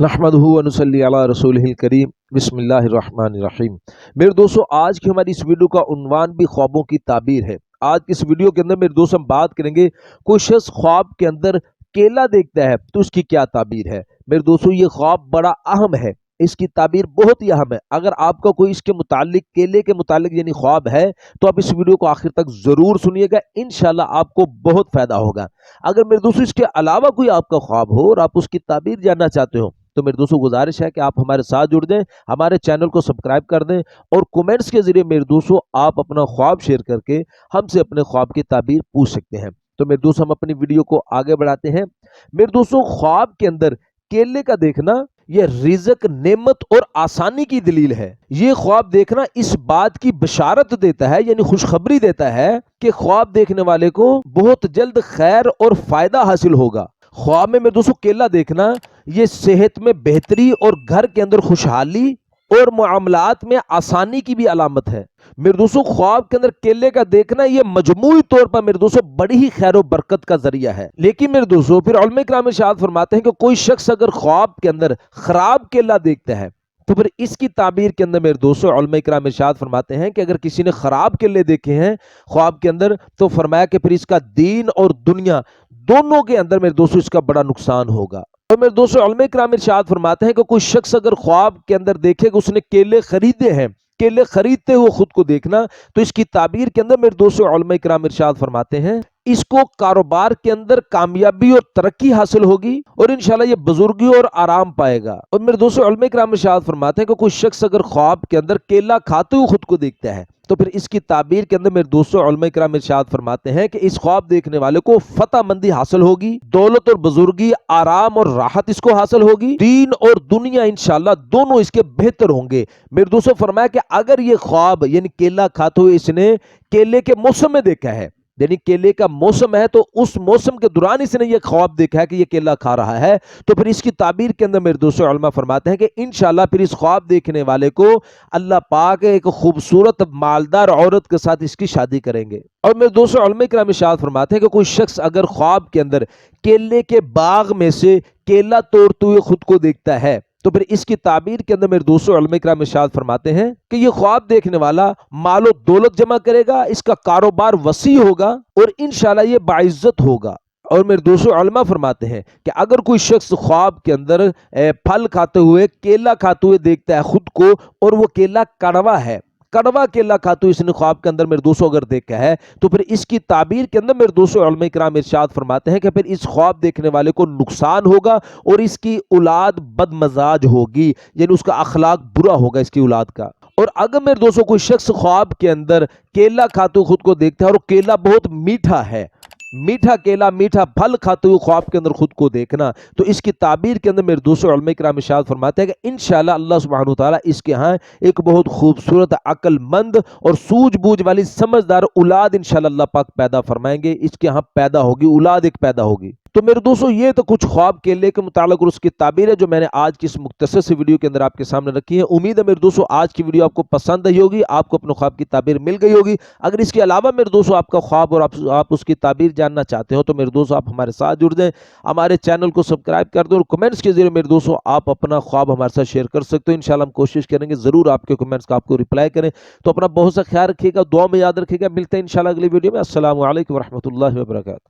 नहमदुहु व नुसल्ली अला रसूलिहिल करीम बिस्मिल्लाहिर्रहमानिर्रहीम। मेरे दोस्तों, आज की हमारी इस वीडियो का उन्वान भी ख्वाबों की ताबीर है। आज की इस वीडियो के अंदर मेरे दोस्त हम बात करेंगे, कोई शख्स ख्वाब के अंदर केला देखता है तो उसकी क्या ताबीर है। मेरे दोस्तों, ये ख्वाब बड़ा अहम है, इसकी ताबीर बहुत ही अहम है। अगर आपका कोई इसके मुतालिक, केले के मुतालिक यानी ख्वाब है, तो आप इस वीडियो को आखिर तक जरूर सुनिएगा, इंशाल्लाह आपको बहुत फायदा होगा। अगर मेरे दोस्तों इसके अलावा कोई आपका ख्वाब हो और आप उसकी ताबीर जानना चाहते हो, तो मेरे दोस्तों गुजारिश है कि आप हमारे साथ जुड़ दें, हमारे चैनल को सब्सक्राइब कर दें और कमेंट्स के जरिए मेरे दोस्तों आप अपना ख्वाब शेयर करके हमसे अपने ख्वाब की ताबीर पूछ सकते हैं। तो मेरे दोस्तों, हम अपनी वीडियो को आगे बढ़ाते हैं। मेरे दोस्तों, ख्वाब के अंदर केले का देखना यह रिज़्क, नेमत और आसानी की दलील है। ये ख्वाब देखना इस बात की बशारत देता है, यानी खुशखबरी देता है कि ख्वाब देखने वाले को बहुत जल्द खैर और फायदा हासिल होगा। ख्वाब में मेरे दोस्तों केला देखना ये सेहत में बेहतरी और घर के अंदर खुशहाली और मामलात में आसानी की भी अलामत है। मेरे दोस्तों, ख्वाब के अंदर केले का देखना ये मजमूई तौर पर मेरे दोस्तों बड़ी ही खैर और बरकत का जरिया है। लेकिन मेरे दोस्तों, फिर उलमा इकराम इरशाद फरमाते हैं कि कोई शख्स अगर ख्वाब के अंदर खराब केला देखता है तो फिर इसकी ताबीर के अंदर मेरे दोस्तों उलमा इकराम इरशाद फरमाते हैं कि अगर किसी ने खराब केले देखे हैं ख्वाब के अंदर, तो फरमाया कि फिर इसका दीन और दुनिया दोनों के अंदर मेरे दोस्तों इसका बड़ा नुकसान होगा। और मेरे दोस्तों उलमा इकराम इरशाद फरमाते हैं कि कोई शख्स अगर ख्वाब के अंदर देखे कि उसने केले खरीदे हैं, केले खरीदते हुए खुद को देखना, तो इसकी ताबीर के अंदर मेरे दोस्तों उलमा इकराम इरशाद फरमाते हैं इसको कारोबार के अंदर कामयाबी और तरक्की हासिल होगी और इंशाल्लाह ये बुजुर्गी और आराम पाएगा। और मेरे दोस्तों उलमा इकराम इरशाद फरमाते हैं कि कोई शख्स अगर ख्वाब के अंदर केला खाते हुए खुद को देखता है, तो फिर इसकी ताबीर के अंदर मेरे दोस्तों उलमा इकराम इरशाद फरमाते हैं कि इस ख्वाब देखने वाले को फतह मंदी हासिल होगी, दौलत और बुजुर्गी, आराम और राहत इसको हासिल होगी, दीन और दुनिया इंशाल्लाह दोनों इसके बेहतर होंगे। मेरे दोस्तों फरमाया कि अगर ये ख्वाब यानी केला खाते हुए इसने केले के मौसम में देखा है, यानी केले का मौसम है, तो उस मौसम के दौरान इसने ये ख्वाब देखा है कि ये केला खा रहा है, तो फिर इसकी ताबीर के अंदर मेरे दोस्तों उलमा फरमाते हैं कि इंशाल्लाह फिर इस ख्वाब देखने वाले को अल्लाह पाक एक खूबसूरत मालदार औरत के साथ इसकी शादी करेंगे। और मेरे दोस्तों उलमा इकराम इरशाद फरमाते हैं कि कोई शख्स अगर ख्वाब के अंदर केले के बाग में से केला तोड़ते हुए खुद को देखता है, तो फिर इसकी ताबीर के अंदर मेरे दोस्तों उलमा इकराम इरशाद फरमाते हैं कि ये ख्वाब देखने वाला मालो दौलत जमा करेगा, इसका कारोबार वसी होगा और इंशाल्लाह ये बाइज्जत होगा। और मेरे दोस्तों उलमा फरमाते हैं कि अगर कोई शख्स ख्वाब के अंदर फल खाते हुए, केला खाते हुए देखता है खुद को और वो केला कड़वा है, कड़वा केला खाते हुए इसने ख्वाब के अंदर मेरे दोस्तों अगर देखा है, तो फिर इसकी ताबीर के अंदर मेरे दोस्तों उलमा इकराम इरशाद फरमाते हैं कि फिर इस ख्वाब देखने वाले को नुकसान होगा और इसकी औलाद बदमजाज होगी, यानी उसका अखलाक बुरा होगा इसकी औलाद का। और अगर मेरे दोस्तों कोई शख्स ख्वाब के अंदर केला खाते हुए खुद को देखता है और केला बहुत मीठा है, मीठा केला, मीठा फल खाते हुए ख्वाब के अंदर खुद को देखना, तो इसकी ताबीर के अंदर मेरे दोस्तों उलमा इकराम इरशाद फरमाते हैं कि इंशाल्लाह अल्लाह सुब्हानहू तआला इसके यहाँ एक बहुत खूबसूरत, अक्लमंद और सूझबूझ वाली समझदार औलाद इंशाल्लाह अल्लाह पाक पैदा फरमाएंगे, इसके यहाँ पैदा होगी, औलाद एक पैदा होगी। तो मेरे दोस्तों, ये तो कुछ ख्वाब केले के मुतालिक और उसकी ताबीर है जो मैंने आज की इस मुख्तसर सी वीडियो के अंदर आपके सामने रखी है। उम्मीद है मेरे दोस्तों आज की वीडियो आपको पसंद आई होगी, आपको अपने ख्वाब की ताबीर मिल गई होगी। अगर इसके अलावा मेरे दोस्तों आपका ख्वाब और आप उसकी ताबीर जानना चाहते हो, तो मेरे दोस्तों आप हमारे साथ जुड़ जाएं, हमारे चैनल को सब्सक्राइब कर दो और कमेंट्स के जरिए मेरे दोस्तों आप अपना ख्वाब हमारे साथ शेयर कर सकते हो। इंशाल्लाह हम कोशिश करेंगे जरूर आपके कमेंट्स का आपको रिप्लाई करें। तो अपना बहुत सा ख्याल रखिएगा, दुआ में याद रखिएगा। मिलते हैं इंशाल्लाह अगली वीडियो में। अस्सलामु अलैकुम व रहमतुल्लाहि व बरकातहू।